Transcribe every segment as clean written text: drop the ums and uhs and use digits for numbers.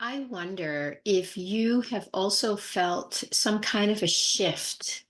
I wonder if you have also felt some kind of a shift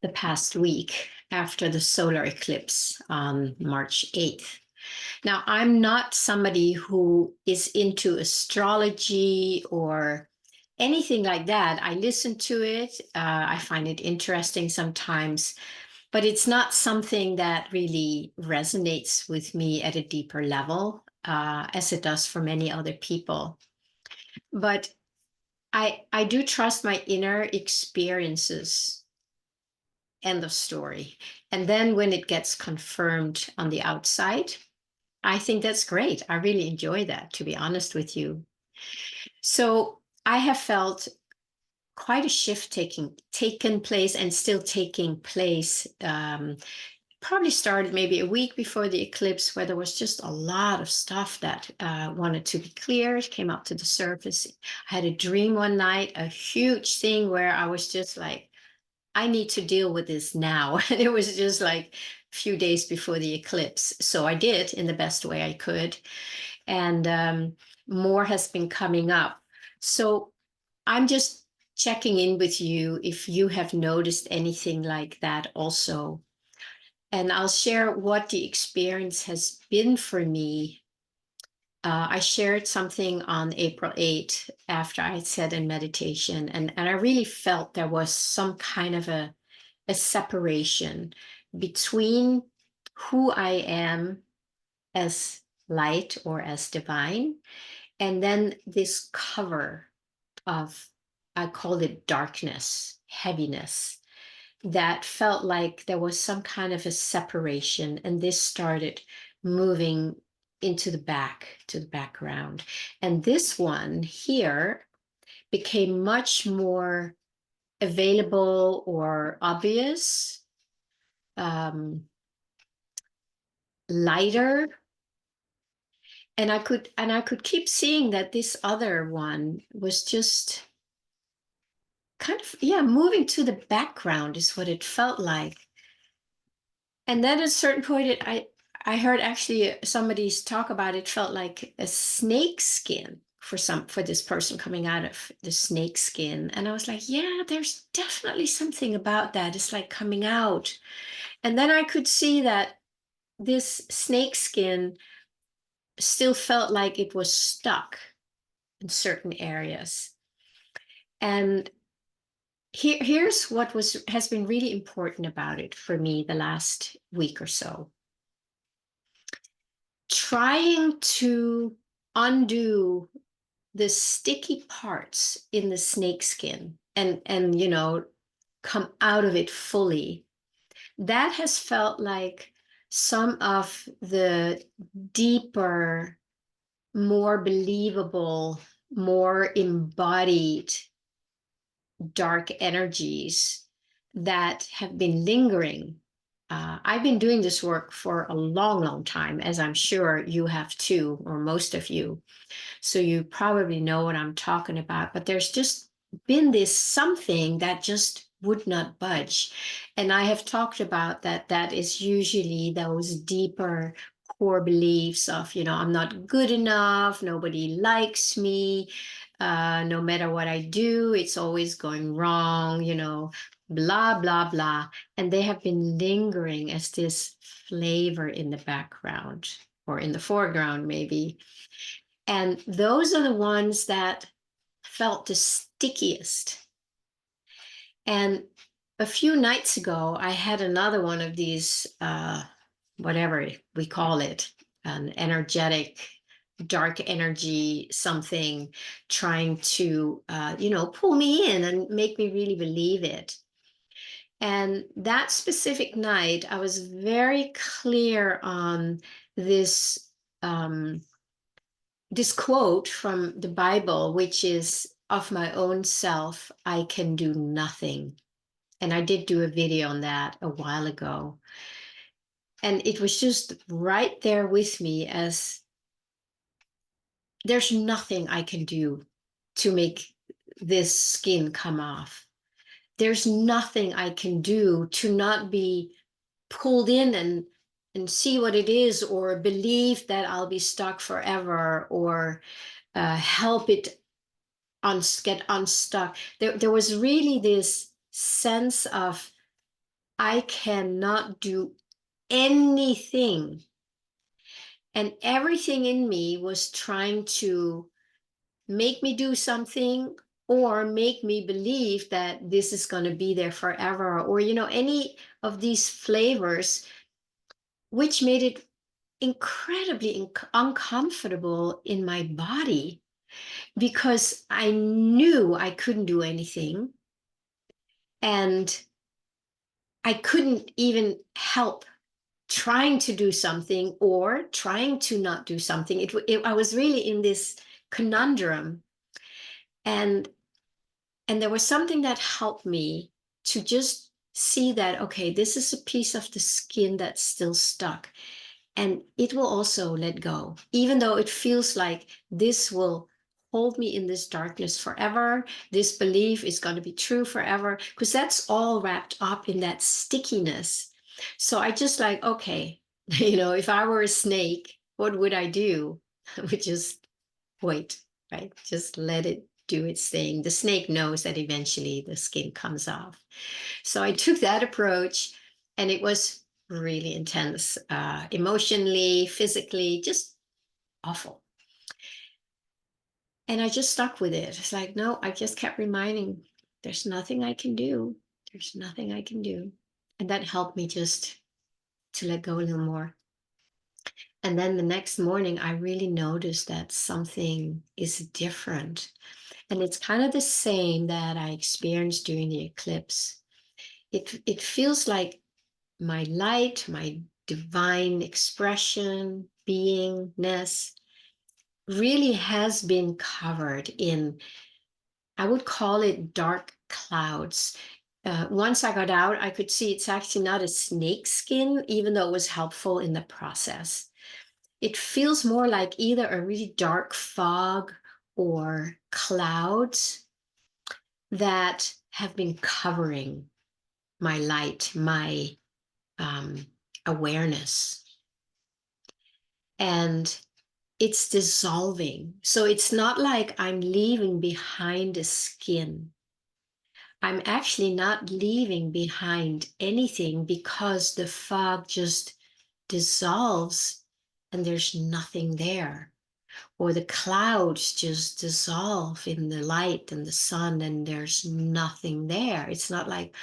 the past week after the solar eclipse on March 8th. Now, I'm not somebody who is into astrology or anything like that. I listen to it, I find it interesting sometimes, but it's not something that really resonates with me at a deeper level, as it does for many other people. But I do trust my inner experiences. End of story. And then when it gets confirmed on the outside, I think that's great. I really enjoy that, to be honest with you. So I have felt quite a shift taken place and still taking place. Probably started maybe a week before the eclipse, where there was just a lot of stuff that wanted to be cleared, came up to the surface. I had a dream one night, a huge thing where I was just like, I need to deal with this now. And it was just like a few days before the eclipse. So I did in the best way I could. And more has been coming up. So I'm just checking in with you if you have noticed anything like that also. And I'll share what the experience has been for me. I shared something on April 8th after I said in meditation, and I really felt there was some kind of a separation between who I am as light or as divine, and then this cover of, I called it darkness, heaviness, that felt like there was some kind of a separation, and this started moving into to the background. And this one here became much more available or obvious, um, lighter. And I could keep seeing that this other one was just kind of, yeah, moving to the background is what it felt like. And then at a certain point, I heard actually somebody's talk about it felt like a snake skin for this person coming out of the snake skin. And I was like, yeah, there's definitely something about that. It's like coming out. And then I could see that this snake skin still felt like it was stuck in certain areas. And here's what has been really important about it for me the last week or so. Trying to undo the sticky parts in the snake skin and come out of it fully. That has felt like some of the deeper, more believable, more embodied dark energies that have been lingering. I've been doing this work for a long, long time, as I'm sure you have too, or most of you. So you probably know what I'm talking about. But there's just been this something that just would not budge. And I have talked about that is usually those deeper core beliefs of, I'm not good enough, nobody likes me, no matter what I do, it's always going wrong, blah, blah, blah. And they have been lingering as this flavor in the background or in the foreground, maybe. And those are the ones that felt the stickiest. And a few nights ago, I had another one of these, whatever we call it, an energetic, dark energy, something trying to, pull me in and make me really believe it. And that specific night, I was very clear on this. This quote from the Bible, which is, of my own self, I can do nothing. And I did do a video on that a while ago. And it was just right there with me as there's nothing I can do to make this skin come off. There's nothing I can do to not be pulled in and see what it is, or believe that I'll be stuck forever, or help it get unstuck. There was really this sense of I cannot do anything. And everything in me was trying to make me do something or make me believe that this is going to be there forever, or, any of these flavors, which made it incredibly uncomfortable in my body because I knew I couldn't do anything. And I couldn't even help trying to do something or trying to not do something. I was really in this conundrum. And there was something that helped me to just see that, okay, this is a piece of the skin that's still stuck. And it will also let go, even though it feels like this will hold me in this darkness forever. This belief is going to be true forever, because that's all wrapped up in that stickiness. So I just like, okay, if I were a snake, what would I do? I would just wait, right? Just let it do its thing. The snake knows that eventually the skin comes off. So I took that approach, and it was really intense, emotionally, physically, just awful. And I just stuck with it. It's like, no, I just kept reminding, there's nothing I can do. There's nothing I can do. And that helped me just to let go a little more. And then the next morning, I really noticed that something is different. And it's kind of the same that I experienced during the eclipse. It feels like my light, my divine expression, beingness, really has been covered in, I would call it dark clouds. Once I got out, I could see it's actually not a snake skin, even though it was helpful in the process. It feels more like either a really dark fog or clouds that have been covering my light, my awareness. And it's dissolving. So it's not like I'm leaving behind a skin. I'm actually not leaving behind anything because the fog just dissolves and there's nothing there. Or the clouds just dissolve in the light and the sun and there's nothing there. It's not like,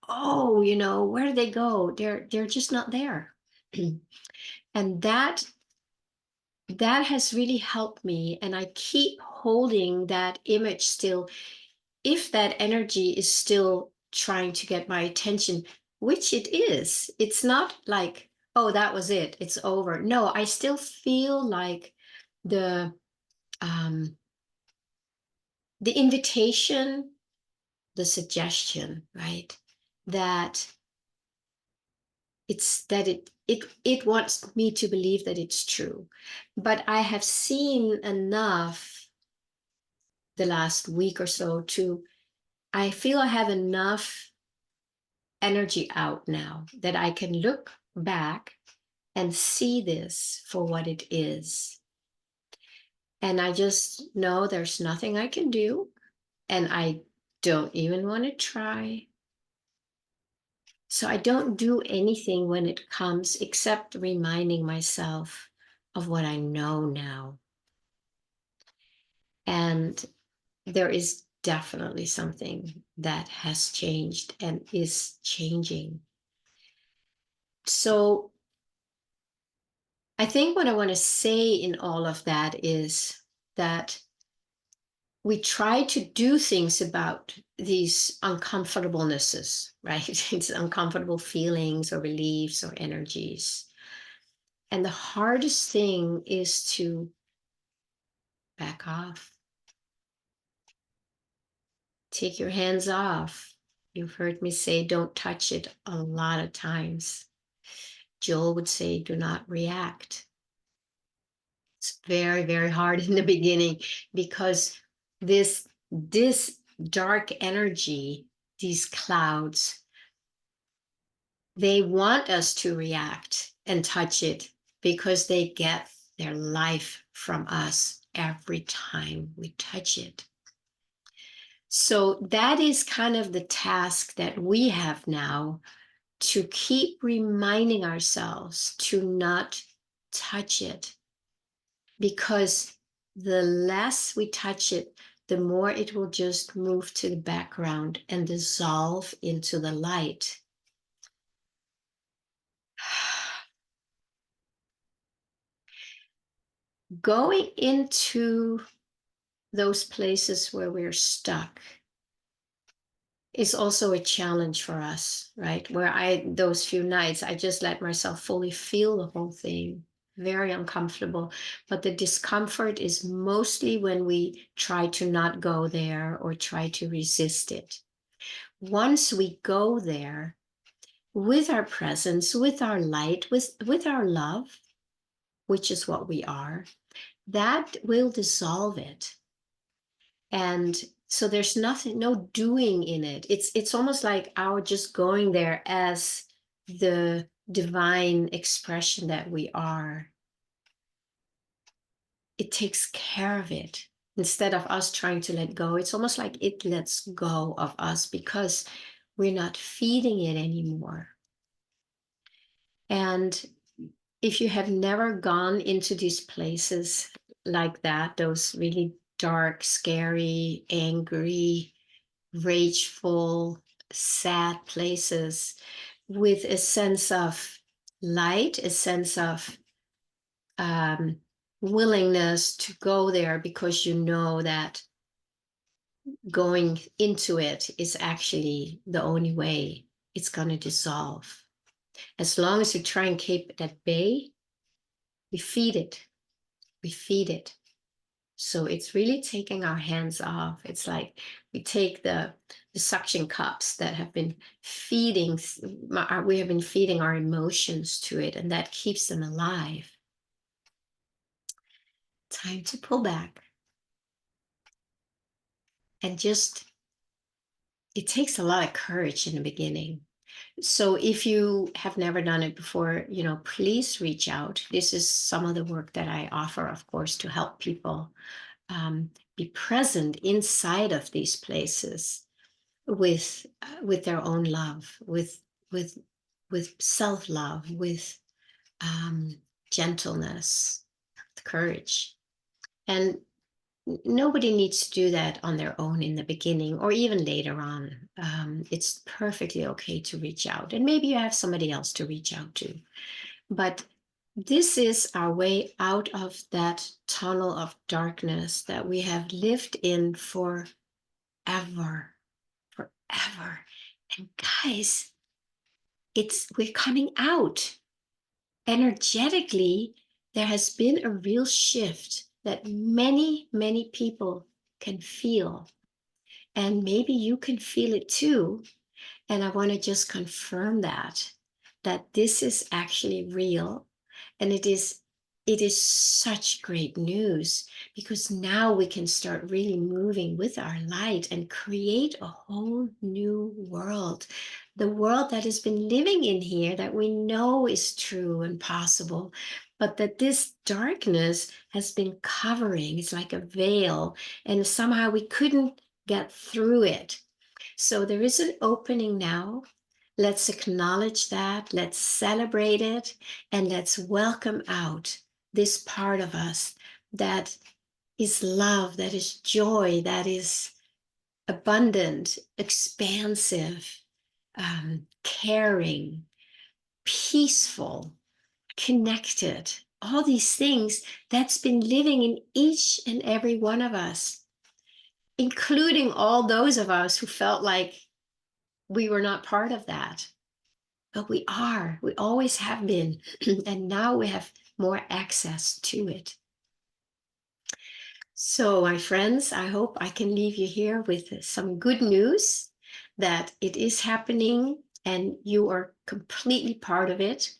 oh, where did they go? They're just not there. And that has really helped me, and I keep holding that image still. If that energy is still trying to get my attention, which it is, it's not like, oh, that was it, it's over. No, I still feel like the um the invitation, the suggestion, right, that it wants me to believe that it's true. But I have seen enough the last week or so to, I feel I have enough energy out now that I can look back and see this for what it is. And I just know there's nothing I can do, and I don't even want to try. So I don't do anything when it comes except reminding myself of what I know now. And there is definitely something that has changed and is changing. So I think what I want to say in all of that is that we try to do things about these uncomfortablenesses, right? It's uncomfortable feelings or beliefs or energies. And the hardest thing is to back off. Take your hands off. You've heard me say, don't touch it a lot of times. Joel would say, do not react. It's very, very hard in the beginning because this dark energy, these clouds, they want us to react and touch it because they get their life from us every time we touch it. So that is kind of the task that we have now, to keep reminding ourselves to not touch it, because the less we touch it, the more it will just move to the background and dissolve into the light. Going into those places where we're stuck is also a challenge for us, right? Those few nights, I just let myself fully feel the whole thing. Very uncomfortable. But the discomfort is mostly when we try to not go there or try to resist it. Once we go there with our presence, with our light, with our love, which is what we are, that will dissolve it. And so there's nothing, no doing in it. It's almost like our just going there as the divine expression that we are. It takes care of it. Instead of us trying to let go, it's almost like it lets go of us because we're not feeding it anymore. And if you have never gone into these places like that, those really dark, scary, angry, rageful, sad places, with a sense of light, a sense of um, willingness to go there because you know that going into it is actually the only way it's going to dissolve. As long as you try and keep it at bay, we feed it. We feed it. So it's really taking our hands off. It's like we take the suction cups that have been feeding, we have been feeding our emotions to it, and that keeps them alive. Time to pull back. And just, it takes a lot of courage in the beginning. So if you have never done it before, please reach out. This is some of the work that I offer, of course, to help people be present inside of these places with their own love, with self-love, with gentleness, courage. And nobody needs to do that on their own in the beginning or even later on. It's perfectly okay to reach out, and maybe you have somebody else to reach out to. But this is our way out of that tunnel of darkness that we have lived in forever. And guys, we're coming out. Energetically, there has been a real shift that many, many people can feel. And maybe you can feel it too. And I want to just confirm that this is actually real. And it is such great news, because now we can start really moving with our light and create a whole new world. The world that has been living in here that we know is true and possible, but that this darkness has been covering. It's like a veil, and somehow we couldn't get through it. So there is an opening now. Let's acknowledge that. Let's celebrate it. And let's welcome out this part of us that is love, that is joy, that is abundant, expansive, caring, peaceful, connected. All these things that's been living in each and every one of us, including all those of us who felt like we were not part of that. But we are, we always have been. And now we have more access to it. So, my friends, I hope I can leave you here with some good news that it is happening and you are completely part of it.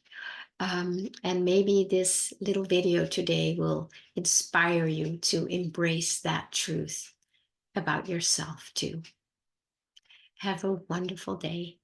And maybe this little video today will inspire you to embrace that truth about yourself too. Have a wonderful day.